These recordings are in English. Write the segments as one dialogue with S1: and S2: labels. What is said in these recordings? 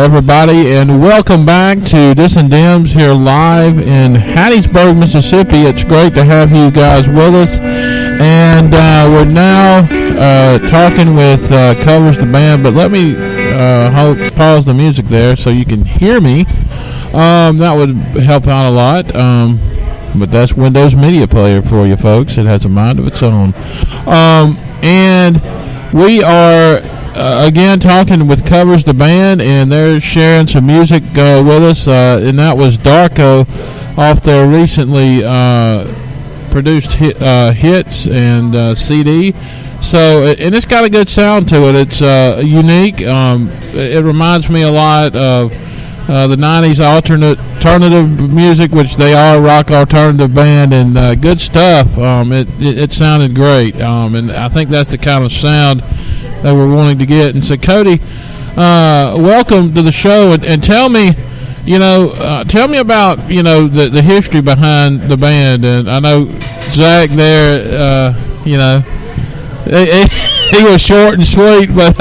S1: everybody, and welcome back to Dis and Dims here live in Hattiesburg, Mississippi. It's great to have you guys with us, and we're now talking with Covers the Band, but let me pause the music there so you can hear me. That would help out a lot, but that's Windows Media Player for you folks. It has a mind of its own. And we are again talking with Covers the Band, and they're sharing some music with us, and that was Darko off their recently produced hits and CD. So, and it's got a good sound to it. It's unique. It reminds me a lot of the 90s alternative music, which they are a rock alternative band, and good stuff. It sounded great, and I think that's the kind of sound that we're wanting to get. And so, Cody, welcome to the show, and tell me, tell me about the history behind the band. And I know Zach there, he was short and sweet, but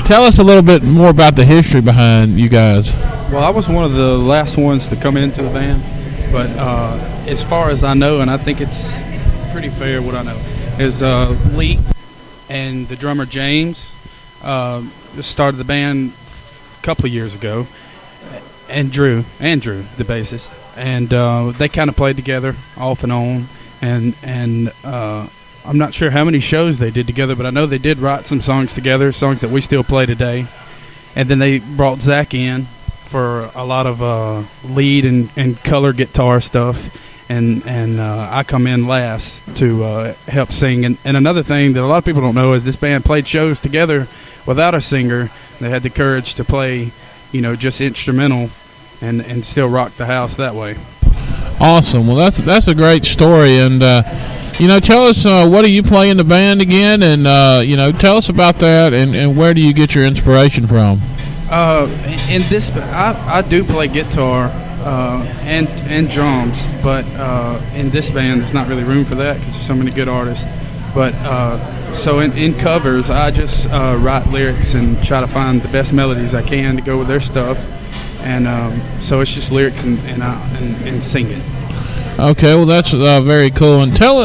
S1: tell us a little bit more about the history behind you guys.
S2: Well, I was one of the last ones to come into the band, but as far as I know, and I think it's pretty fair what I know, is Lee and the drummer James started the band a couple of years ago, and Drew, the bassist, and they kind of played together off and on, and I'm not sure how many shows they did together, but I know they did write some songs together, songs that we still play today. And then they brought Zach in for a lot of lead and color guitar stuff, and I come in last to help sing. And another thing that a lot of people don't know is this band played shows together without a singer. They had the courage to play, just instrumental and still rock the house that way.
S1: Awesome. Well, that's a great story. And tell us, what do you play in the band again? And, tell us about that, and where do you get your inspiration from?
S2: In this, I do play guitar and drums, but in this band, there's not really room for that because there's so many good artists. But so in covers, I just write lyrics and try to find the best melodies I can to go with their stuff. And so it's just lyrics and singing.
S1: Okay, well, that's very cool. And tell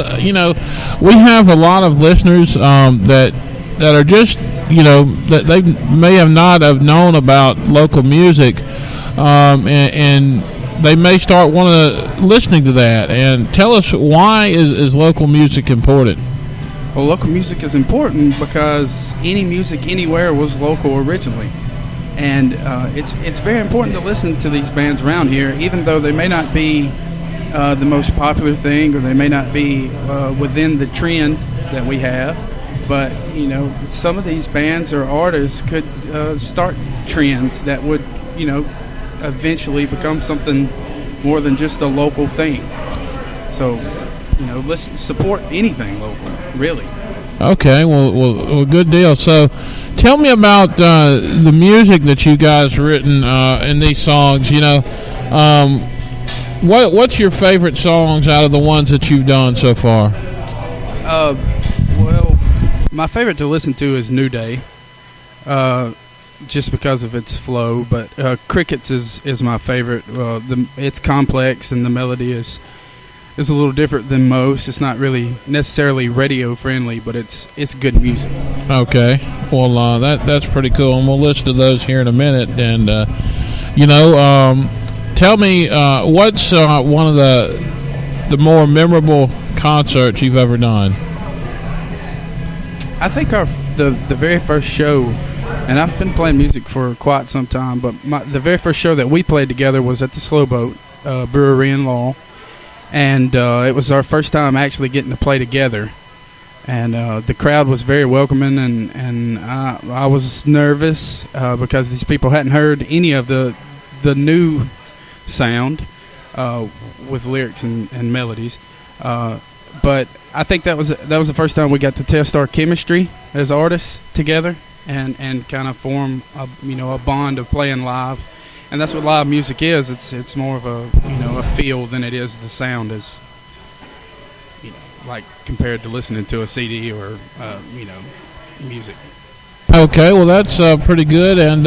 S1: we have a lot of listeners that are just that they may have not have known about local music, and they may start listening to that. And tell us, why is local music important?
S2: Well, local music is important because any music anywhere was local originally, and it's very important to listen to these bands around here, even though they may not be the most popular thing, or they may not be within the trend that we have, but some of these bands or artists could start trends that would eventually become something more than just a local thing. So let's support anything local, really. Okay,
S1: well, good deal. So tell me about the music that you guys written in these songs. What's your favorite songs out of the ones that you've done so far?
S2: Well, my favorite to listen to is New Day, just because of its flow. But Crickets is my favorite. It's complex, and the melody is a little different than most. It's not really necessarily radio friendly, but it's good music. Okay,
S1: well, that's pretty cool, and we'll listen to those here in a minute. And tell me, what's one of the more memorable concerts you've ever done?
S2: I think the very first show, and I've been playing music for quite some time, but the very first show that we played together was at the Slow Boat Brewery in Laurel, and it was our first time actually getting to play together. And the crowd was very welcoming, and I was nervous because these people hadn't heard any of the new sound with lyrics and melodies, but I think that was the first time we got to test our chemistry as artists together and kind of form a bond of playing live. And that's what live music is. It's more of a feel than it is the sound, is like compared to listening to a CD or music.
S1: Okay, well, that's pretty good. And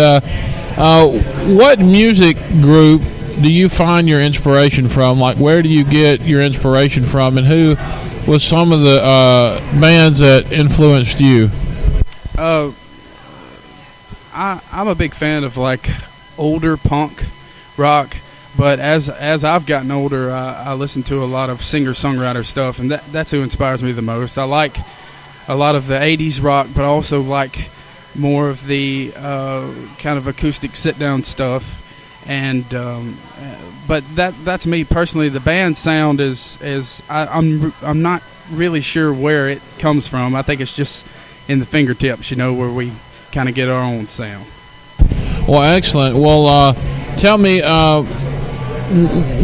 S1: What music group do you find your inspiration from? Like, where do you get your inspiration from, and who was some of the bands that influenced you?
S2: I'm a big fan of like older punk rock, but as I've gotten older, I listen to a lot of singer-songwriter stuff, and that's who inspires me the most. I like a lot of the 80s rock, but also like more of the kind of acoustic sit-down stuff. And but that's me personally. The band sound I'm not really sure where it comes from. I think it's just in the fingertips, where we kind of get our own sound.
S1: Well, excellent. Well, tell me,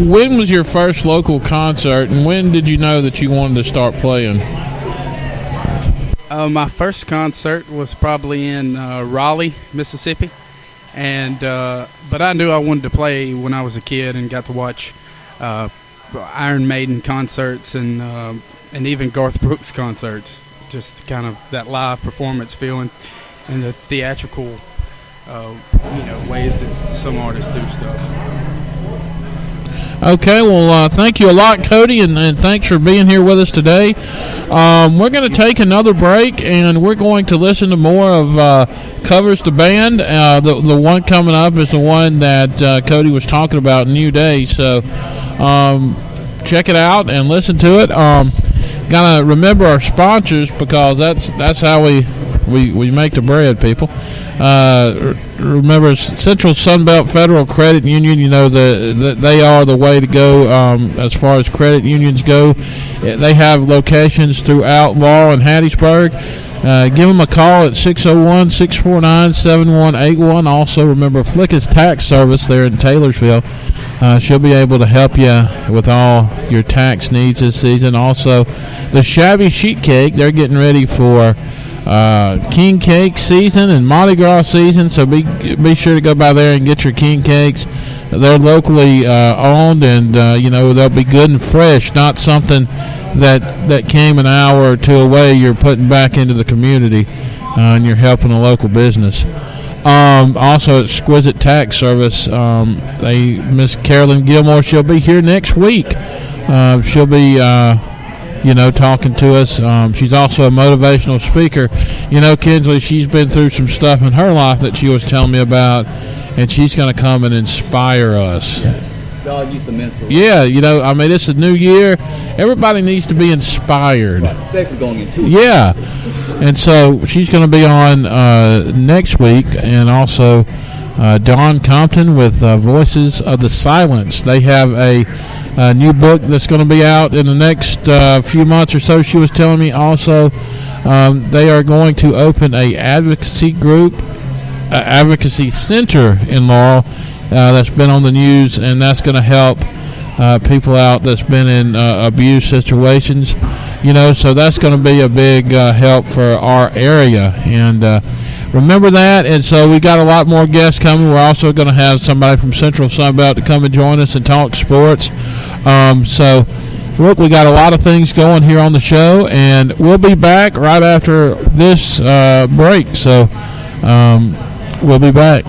S1: when was your first local concert, and when did you know that you wanted to start playing?
S2: My first concert was probably in Raleigh, Mississippi, and but I knew I wanted to play when I was a kid, and got to watch Iron Maiden concerts and even Garth Brooks concerts. Just kind of that live performance feeling, and the theatrical ways that some artists do stuff.
S1: Okay, well, thank you a lot, Cody, and thanks for being here with us today. We're going to take another break, and we're going to listen to more of Covers the Band. The one coming up is the one that Cody was talking about, New Day. So check it out and listen to it. Got to remember our sponsors, because that's how we make the bread, people. Remember, Central Sunbelt Federal Credit Union, they are the way to go as far as credit unions go. They have locations throughout Laurel and Hattiesburg. Give them a call at 601-649-7181. Also, remember Flicka's Tax Service there in Taylorsville. She'll be able to help you with all your tax needs this season. Also, the Shabby Sheet Cake, they're getting ready for king cake season and Mardi Gras season, so be sure to go by there and get your king cakes. They're locally owned, and they'll be good and fresh, not something that came an hour or two away. You're putting back into the community, and you're helping a local business. Also, Exquisite Tax Service, Miss Carolyn Gilmore, she'll be here next week. She'll be talking to us. She's also a motivational speaker. Kinsley, she's been through some stuff in her life that she was telling me about, and she's going to come and inspire us.
S3: God used some inspiration.
S1: Yeah, it's a new year. Everybody needs to be inspired.
S3: Right, especially going into it.
S1: Yeah. And so she's going to be on next week, and also Dawn Compton with Voices of the Silence. They have a new book that's going to be out in the next few months or so, she was telling me. Also, they are going to open a advocacy group, advocacy center in Laurel that's been on the news, and that's going to help people out that's been in abuse situations. So that's going to be a big help for our area, and remember that. And so we got a lot more guests coming. We're also going to have somebody from Central Sunbelt to come and join us and talk sports. So look, we got a lot of things going here on the show, and we'll be back right after this break. So we'll be back.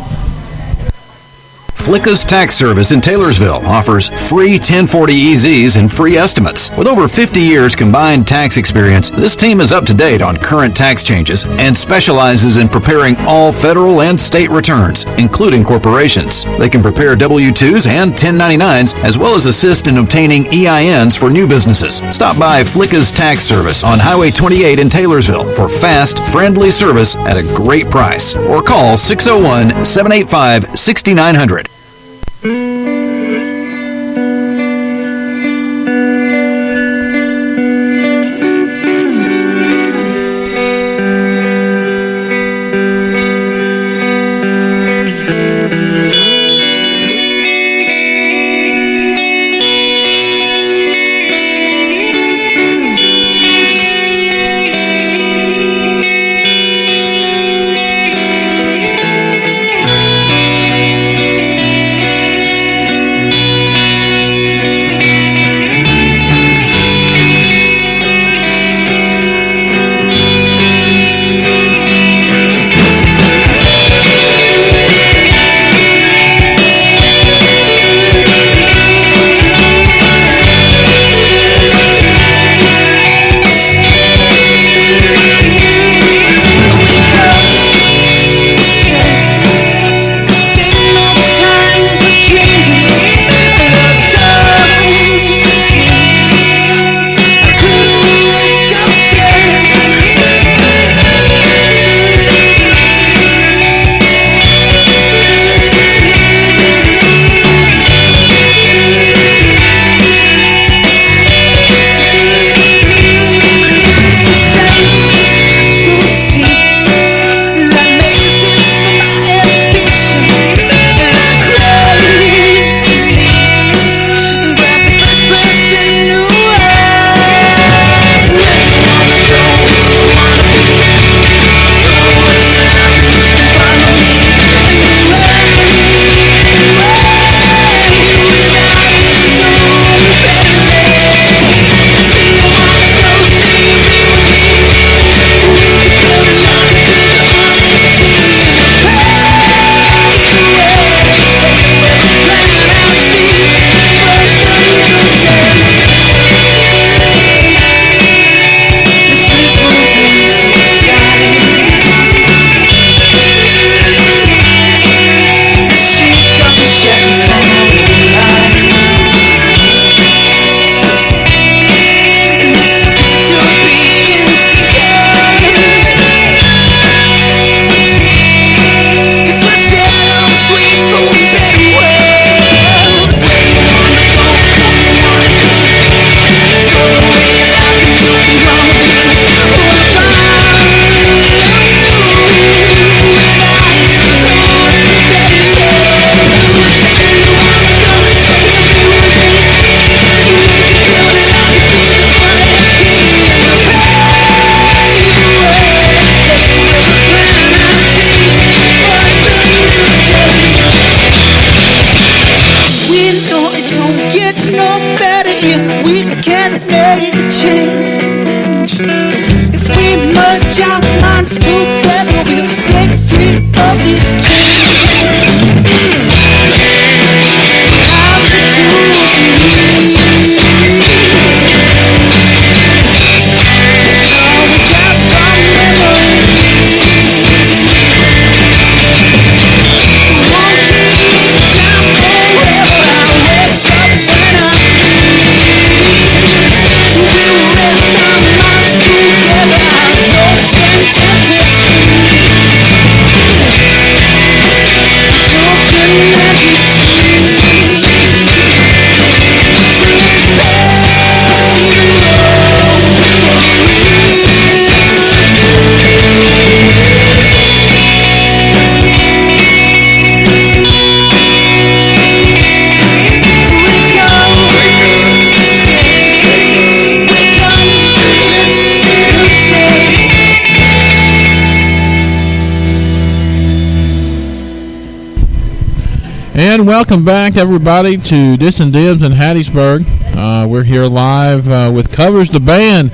S4: Flicka's Tax Service in Taylorsville offers free 1040 EZs and free estimates. With over 50 years combined tax experience, this team is up to date on current tax changes and specializes in preparing all federal and state returns, including corporations. They can prepare W-2s and 1099s, as well as assist in obtaining EINs for new businesses. Stop by Flicka's Tax Service on Highway 28 in Taylorsville for fast, friendly service at a great price. Or call 601-785-6900.
S5: put your minds together, we'll break free of this chain. Have the tools we need. Always have fun memories. Won't keep me down forever. I'll wake up when I please. We'll rest our minds together, eyes open and peaceful. Open and peaceful. So let's pave the road
S1: And welcome back, everybody, to Dis and Dims in Hattiesburg. We're here live with Covers the Band.